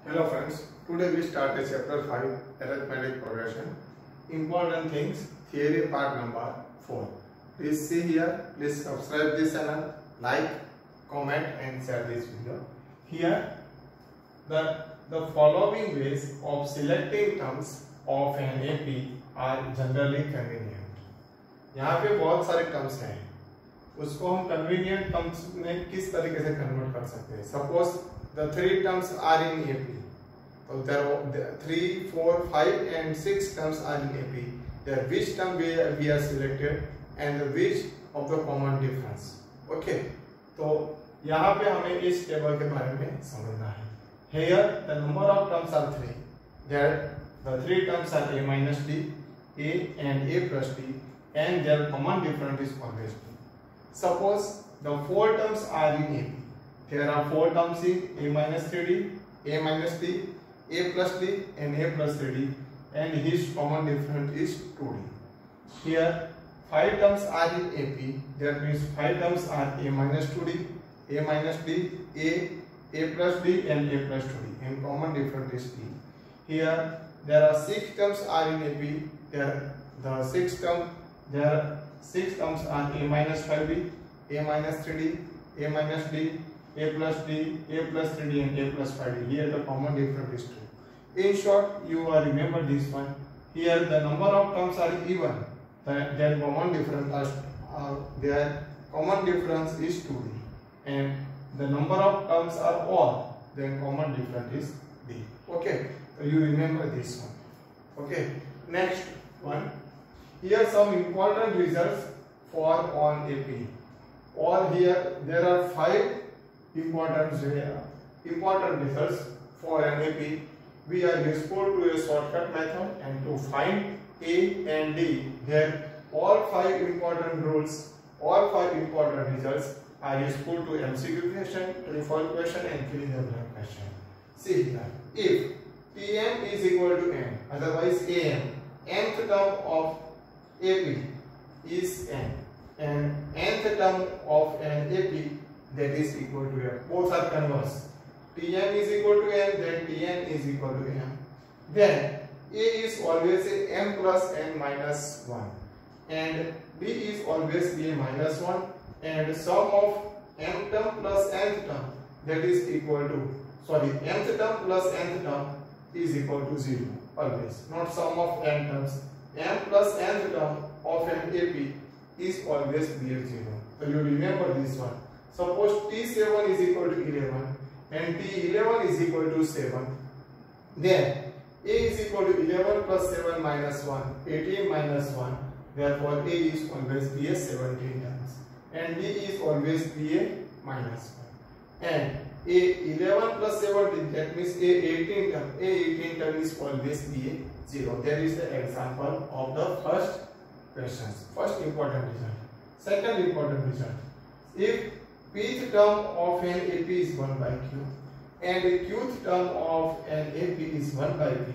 Hello friends, today we start a chapter 5 arithmetic progression. Important things, theory part number 4. Please see here, please subscribe this channel, like, comment and share this video. Here the following ways of selecting terms of an AP are generally convenient. यहाँ पे बहुत सारे terms हैं, उसको हम convenient terms में किस तरीके से convert कर सकते हैं. Suppose the three terms are in AP. So there are 3, 4, 5 and 6 terms are in AP. There which term we are selected and which of the common difference. Okay. तो यहाँ पे हमें इस टेबल के बारे में समझना है. Here the number of terms are 3. There the three terms are a minus d, a and a plus d, and their common difference is always d. Suppose the 4 terms are in AP. There are 4 terms in a minus 3d, a minus d, a plus d and a plus 3d, and his common difference is 2d. Here 5 terms are in AP. That means 5 terms are a minus 2d, a minus d, a plus d and a plus 2d, and common difference is d. Here there are 6 terms are in AP. 6 terms are a minus 5d, a minus 3d, a minus d, a plus d, a plus 3d and a plus 5d. Here the common difference is 2. In short, you remember this one. Here the number of terms are even. Their common difference is 2d. And the number of terms are odd. Then common difference is d. Okay. So you remember this one. Okay. Next one. Here some important results for on AP. Or here there are 5 important results for an AP. We are useful to a shortcut method and to find A and D. Here all 5 important rules, all 5 important results are useful to MCQ question, true-false question and fill in the blank question. See here, if Tm is equal to n, otherwise Am, nth term of AP is n, and nth term of an AP that is equal to m. Both are converse. Tm is equal to n, then Tn is equal to m. Then A is always a m plus n minus 1, and B is always a minus 1, and sum of m term plus nth term that is equal to, mth term plus nth term is equal to 0 always, not sum of n terms. M plus nth term of an AP is always be 0. So you remember this one. Suppose T7 is equal to 11 and T11 is equal to 7. Then A is equal to 11 plus 7 minus 1, 18 minus 1. Therefore, A is always be a 17 times. And B is always be a minus 1. And A 11 plus 17, that means A 18 term. A 18 term is always be a 0. There is the example of the first questions. First important result. Second important result. If pth term of an AP is 1 by q and qth term of an AP is 1 by p,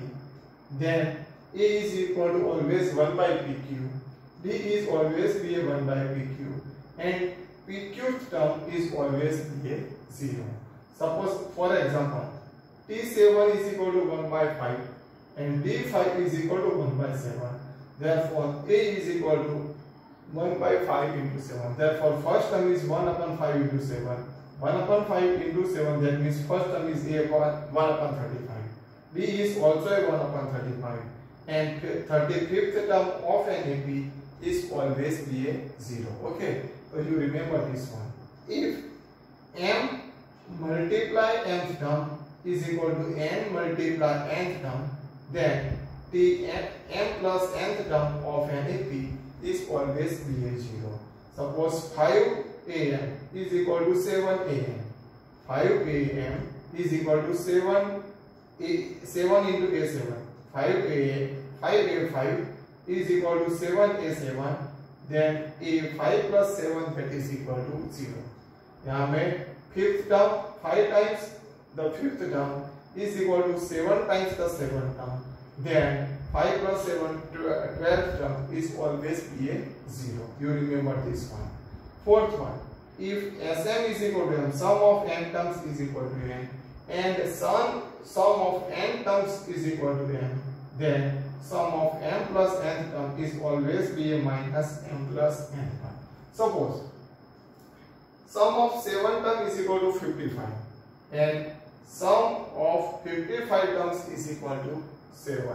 then A is equal to always 1 by pq, D is always be a 1 by pq, and pqth term is always be a 0. Suppose, for example, T7 is equal to 1 by 5 and D5 is equal to 1 by 7. Therefore, A is equal to 1 by 5 into 7. Therefore, first term is 1 upon 5 into 7. 1 upon 5 into 7, that means first term is A upon 1 upon 35. B is also a 1 upon 35. And 35th term of an AP is always be a 0. Okay, so you remember this one. If m multiply nth term is equal to n multiply nth term, then m plus nth term of an AP is always be a 0. Suppose 5 am is equal to 7 am. 5 am is equal to 7 into a7. 5 is equal to 7a7. Then a5 plus 7 that is equal to 0. यहाँ में fifth term 5 times the fifth term is equal to 7 times the 7th term. Then 5 plus 7, 12th term is always be a 0. You remember this one. Fourth one. If Sm is equal to m, sum of n terms is equal to n, and sum of n terms is equal to m, then sum of m plus n term is always be a minus m plus n term. Suppose sum of 7 term is equal to 55 and sum of 55 terms is equal to 7.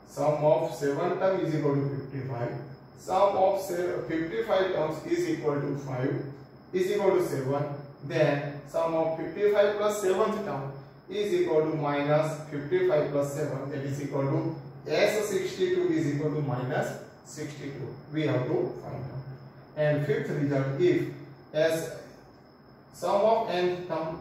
Sum of 7 term is equal to 55. Sum of 55 terms is equal to 5 is equal to 7. Then sum of 55 plus 7th term is equal to minus 55 plus 7, that is equal to S62 is equal to minus 62. We have to find out. And fifth result, if as sum of n terms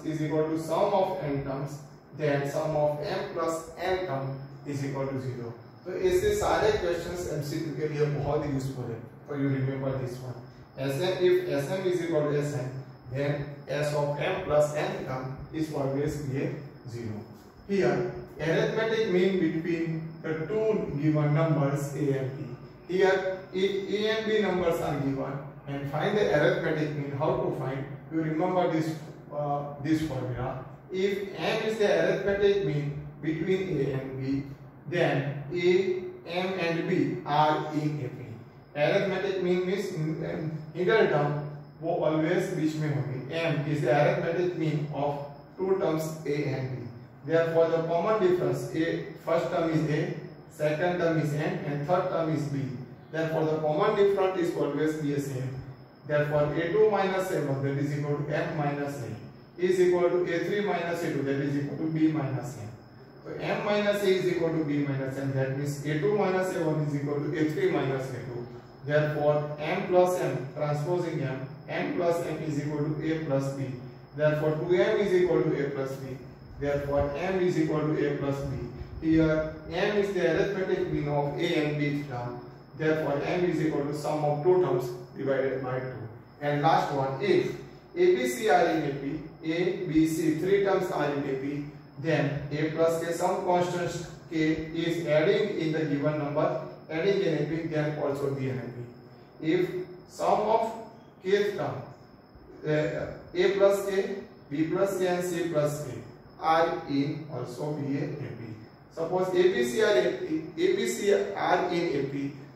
is equal to sum of n terms, then sum of m plus n term is equal to 0. तो ऐसे सारे questions MCQ के लिए बहुत ही useful है. तो you remember this one. Sm, if Sm is equal to Sn, then S of m plus n term is always be a 0. Here, arithmetic mean between the two given numbers a and b. Here, a and b numbers are given, and find the arithmetic mean. How to find? You remember this formula. If m is the arithmetic mean between a and b, then a, m and b are in a p. Arithmetic mean means middle term वो always बीच में होगी. m is the arithmetic mean of two terms a and b. Therefore, the common difference a, first term is a, second term is n, and third term is b. Therefore, the common difference is always be the same. Therefore, a2 minus a1, that is equal to m minus a, is equal to a3 minus a2, that is equal to b minus n. So m minus a is equal to b minus n, that means a2 minus a1 is equal to a3 minus a2. Therefore, m plus m, transposing m plus m is equal to a plus b. Therefore, 2m is equal to a plus b. Therefore, m is equal to a plus b. Here, m is the arithmetic mean of a and b term. Therefore, m is equal to sum of two terms divided by 2. And last one, if a, b, c are in AP, a, b, c, three terms are in AP, then a plus k, some constant k is adding in the given number, adding in AP, then also be an AP. If sum of kth term, a plus k, b plus k and c plus k are in also be a AP. Suppose ABC are in AP,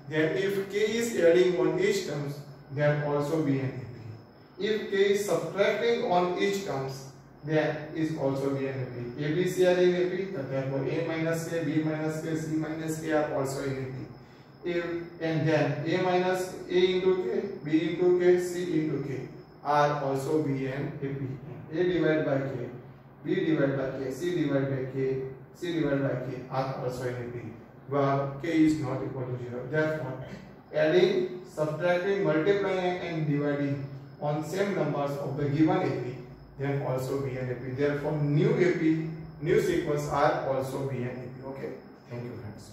then if k is adding on each terms, then also be an AP. If k is subtracting on each terms, then is also be an AP. ABC are in AP, therefore a minus k, b minus k, c minus k are also in AP. If and then a minus a into k, b into k, c into k are also be an AP. A divided by k, b divided by k, c divided by k, c divided by k are also in AP, where k is not equal to 0. Therefore, adding, subtracting, multiplying and dividing on same numbers of the given AP, then also be an AP. Therefore, new AP, new sequence are also be an AP. Okay. Thank you, friends.